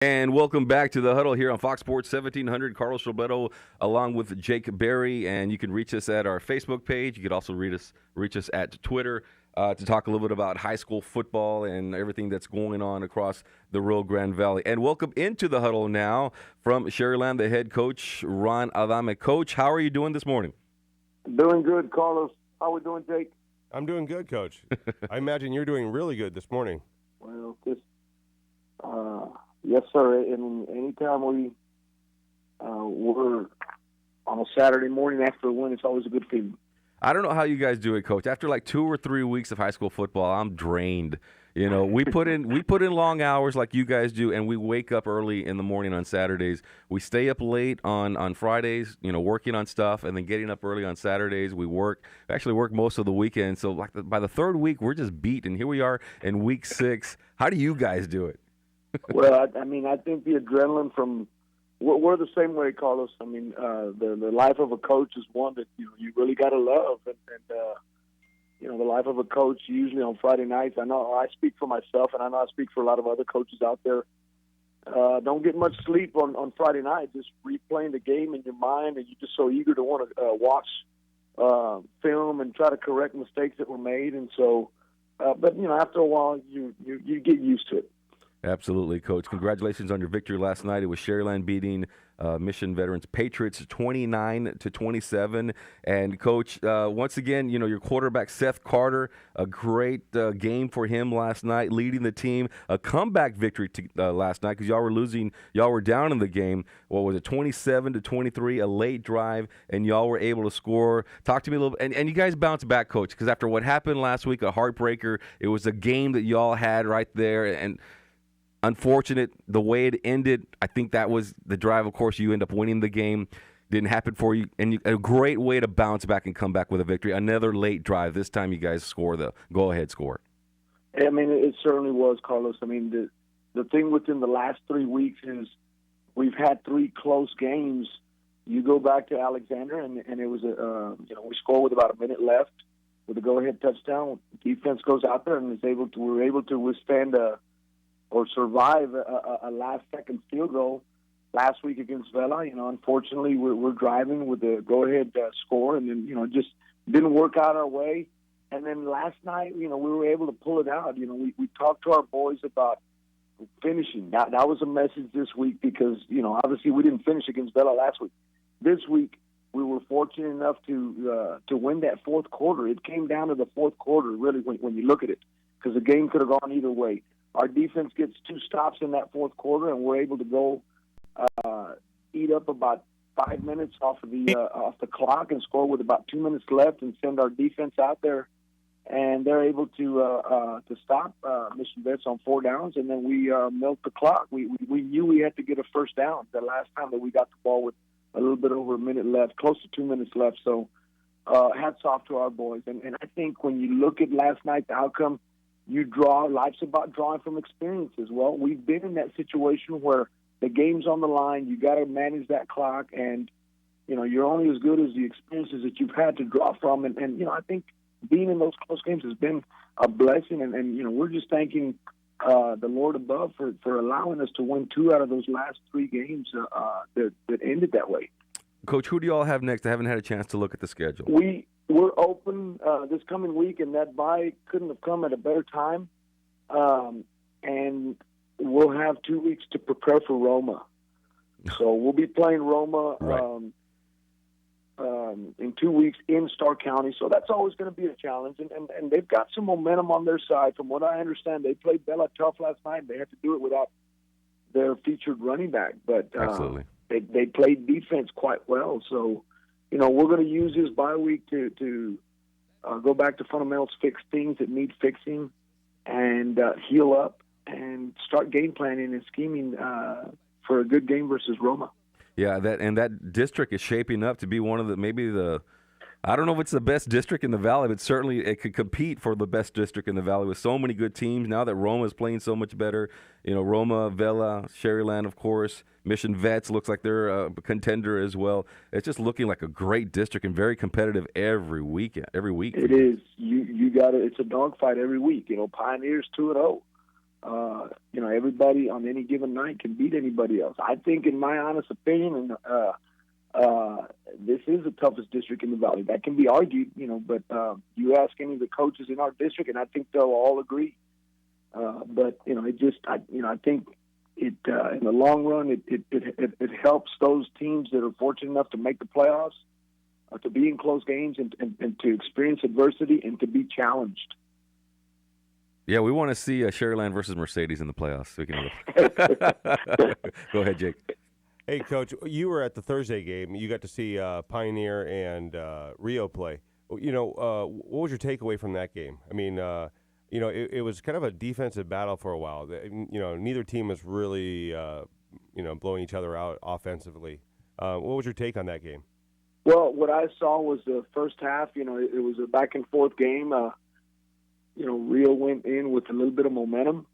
And welcome back to the Huddle here on Fox Sports 1700. Carlos Roberto along with Jake Berry, and you can reach us at our Facebook page. You could also reach us at Twitter to talk a little bit about high school football and everything that's going on across the Rio Grande Valley. And welcome into the Huddle now from Sherryland, the head coach, Ron Adame. Coach, how are you doing this morning? Doing good, Carlos. How we doing, Jake? I'm doing good, Coach. I imagine you're doing really good this morning. Well, yes, sir. And anytime we're on a Saturday morning after a win, it's always a good feeling. I don't know how you guys do it, Coach. After like 2 or 3 weeks of high school football, I'm drained. You know, we put in long hours like you guys do, and we wake up early in the morning on Saturdays. We stay up late on Fridays, you know, working on stuff, and then getting up early on Saturdays. We actually work most of the weekend. So like by the third week, we're just beat, and here we are in week 6. How do you guys do it? Well, I think the adrenaline from we're the same way, Carlos. I mean, the life of a coach is one that you really got to love, and the life of a coach usually on Friday nights. I know I speak for myself, and I know I speak for a lot of other coaches out there. Don't get much sleep on Friday night, just replaying the game in your mind, and you're just so eager to want to watch film and try to correct mistakes that were made. And so, but after a while, you get used to it. Absolutely, Coach. Congratulations on your victory last night. It was Sherryland beating Mission Veterans Patriots 29-27. And Coach, once again, your quarterback Seth Carter, a great game for him last night, leading the team. A comeback victory last night because y'all were losing. Y'all were down in the game. What was it, 27-23? A late drive, and y'all were able to score. Talk to me a little bit. And you guys bounced back, Coach, because after what happened last week, a heartbreaker. It was a game that y'all had right there, and unfortunate the way it ended. I think that was the drive. Of course, you end up winning the game. Didn't happen for you, and a great way to bounce back and come back with a victory. Another late drive. This time, you guys score the go-ahead score. I mean, it certainly was, Carlos. I mean, the thing within the last 3 weeks is we've had 3 close games. You go back to Alexander, and it was we score with about a minute left with a go-ahead touchdown. Defense goes out there and we were able to withstand or survive a last-second field goal last week against Vela. Unfortunately, we're driving with the go-ahead score, and then, it just didn't work out our way. And then last night, we were able to pull it out. We talked to our boys about finishing. That was a message this week because, obviously we didn't finish against Vela last week. This week, we were fortunate enough to win that fourth quarter. It came down to the fourth quarter, really, when you look at it, because the game could have gone either way. Our defense gets 2 stops in that fourth quarter, and we're able to go eat up about 5 minutes off the clock and score with about 2 minutes left, and send our defense out there, and they're able to stop Mission Vets on 4 downs, and then we milked the clock. We knew we had to get a first down the last time that we got the ball with a little bit over a minute left, close to 2 minutes left. So hats off to our boys, and I think when you look at last night, the outcome. Life's about drawing from experiences. Well, we've been in that situation where the game's on the line. You got to manage that clock, and you're only as good as the experiences that you've had to draw from. And I think being in those close games has been a blessing. And we're just thanking the Lord above for allowing us to win 2 out of those last 3 games that ended that way. Coach, who do y'all have next? I haven't had a chance to look at the schedule. We're open this coming week, and that bye couldn't have come at a better time. And we'll have 2 weeks to prepare for Roma. So we'll be playing Roma in 2 weeks in Starr County. So that's always going to be a challenge. And they've got some momentum on their side. From what I understand, they played Bella tough last night. They had to do it without their featured running back. But absolutely. They played defense quite well. So, we're going to use this bye week to go back to fundamentals, fix things that need fixing, and heal up and start game planning and scheming for a good game versus Roma. Yeah, that district is shaping up to be one of the I don't know if it's the best district in the Valley, but certainly it could compete for the best district in the Valley with so many good teams. Now that Roma is playing so much better, Roma, Vela, Sherryland, of course, Mission Vets looks like they're a contender as well. It's just looking like a great district and very competitive every week. It is. You got it. It's a dogfight every week. Pioneers 2-0. everybody on any given night can beat anybody else. I think, in my honest opinion, and this is the toughest district in the Valley. That can be argued, but you ask any of the coaches in our district, and I think they'll all agree. But I think it in the long run, it helps those teams that are fortunate enough to make the playoffs, to be in close games and to experience adversity and to be challenged. Yeah, we want to see Sherryland versus Mercedes in the playoffs. We can Go ahead, Jake. Hey, Coach, you were at the Thursday game. You got to see Pioneer and Rio play. What was your takeaway from that game? I mean, it was kind of a defensive battle for a while. Neither team was really, blowing each other out offensively. What was your take on that game? Well, what I saw was the first half. It was a back-and-forth game. Rio went in with a little bit of momentum.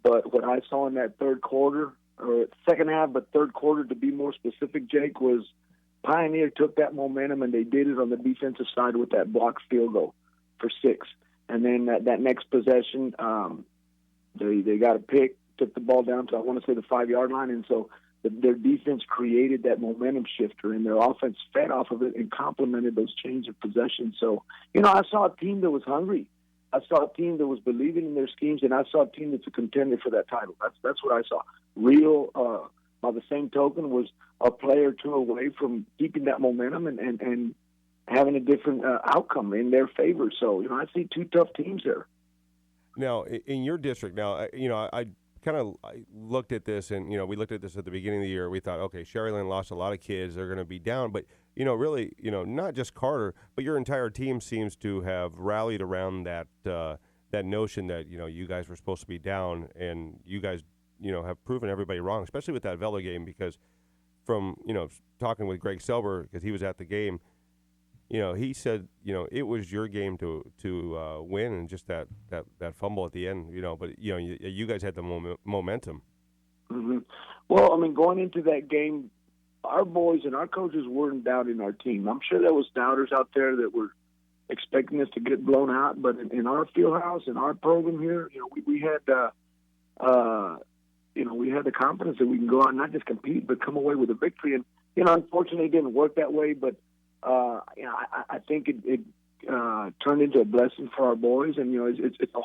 But what I saw in that third quarter, or second half, but third quarter to be more specific, Jake, was Pioneer took that momentum and they did it on the defensive side with that blocked field goal for 6. And then that next possession, they got a pick, took the ball down to, I want to say, the 5-yard line. And so their defense created that momentum shifter, and their offense fed off of it and complemented those change of possession. So, I saw a team that was hungry. I saw a team that was believing in their schemes, and I saw a team that's a contender for that title. That's what I saw. Rio, by the same token, was a player or two away from keeping that momentum and having a different outcome in their favor. So, I see two tough teams there. Now, in your district, I kind of looked at this, and, we looked at this at the beginning of the year. We thought, okay, Sherryland lost a lot of kids. They're going to be down. But, really, not just Carter, but your entire team seems to have rallied around that notion that, you guys were supposed to be down, and you guys, have proven everybody wrong, especially with that Vela game, because from, talking with Greg Selber, because he was at the game, he said, it was your game to win, and just that fumble at the end, but, you guys had the momentum. Mm-hmm. Well, going into that game, our boys and our coaches weren't doubting our team. I'm sure there was doubters out there that were expecting us to get blown out, but in our field house, in our program here, we had we had the confidence that we can go out and not just compete, but come away with a victory. And, unfortunately, it didn't work that way, but I think it turned into a blessing for our boys, and it's a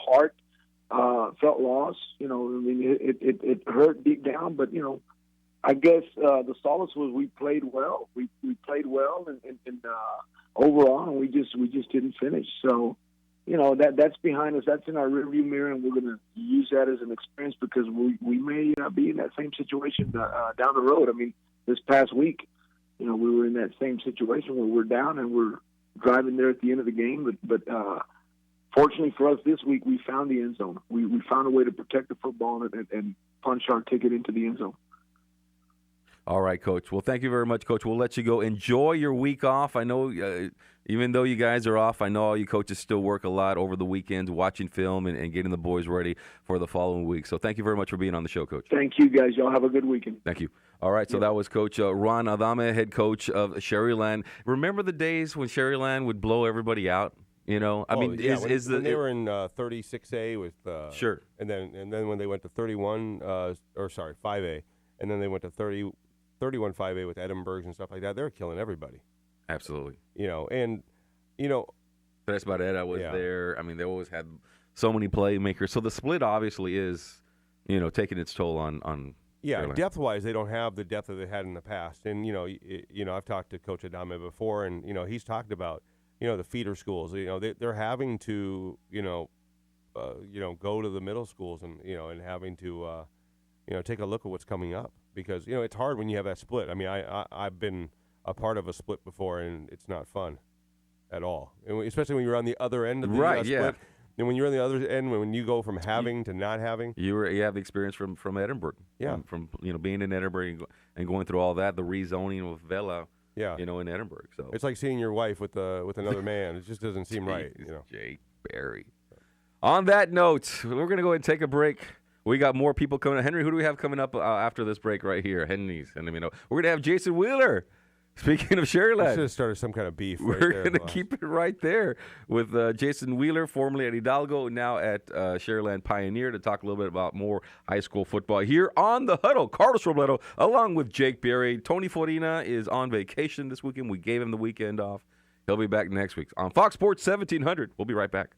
heartfelt loss. It hurt deep down, but I guess the solace was we played well. We played well, and overall, and we just didn't finish. So that's behind us. That's in our rearview mirror, and we're going to use that as an experience because we may be in that same situation down the road. This past week, we were in that same situation where we're down and we're driving there at the end of the game. But fortunately for us this week, we found the end zone. We found a way to protect the football and punch our ticket into the end zone. All right, Coach. Well, thank you very much, Coach. We'll let you go. Enjoy your week off. I know even though you guys are off, I know all you coaches still work a lot over the weekends watching film and getting the boys ready for the following week. So thank you very much for being on the show, Coach. Thank you, guys. Y'all have a good weekend. Thank you. All right, so that was Coach Ron Adame, head coach of Sherryland. Remember the days when Sherryland would blow everybody out? When they were in 36A with sure, and then when they went to 5A, and then they went to 31 5A with Edinburghs and stuff like that, they were killing everybody. Absolutely. That's about it. I was there. They always had so many playmakers. So the split obviously is, taking its toll on Sherryland. Depth-wise, they don't have the depth that they had in the past. And, I've talked to Coach Adame before, and, he's talked about, the feeder schools. They're having to, go to the middle schools and, and having to, take a look at what's coming up. Because, it's hard when you have that split. I've been a part of a split before, and it's not fun at all. And especially when you're on the other end of the split. Yeah. And when you're on the other end, when you go from having to not having. You have the experience from Edinburgh. Yeah. From being in Edinburgh and going through all that, the rezoning of Vela, in Edinburgh. So it's like seeing your wife with another man. It just doesn't seem right. Jake Berry. On that note, we're going to go ahead and take a break. We got more people coming. Henry, who do we have coming up after this break right here? Henry's. We're going to have Jason Wheeler Speaking of We should Sherryland, have started some kind of beef. we're going to keep it right there with Jason Wheeler, formerly at Hidalgo, now at Sherryland Pioneer, to talk a little bit about more high school football here on the Huddle. Carlos Robledo, along with Jake Berry. Tony Forina is on vacation this weekend. We gave him the weekend off. He'll be back next week on Fox Sports 1700. We'll be right back.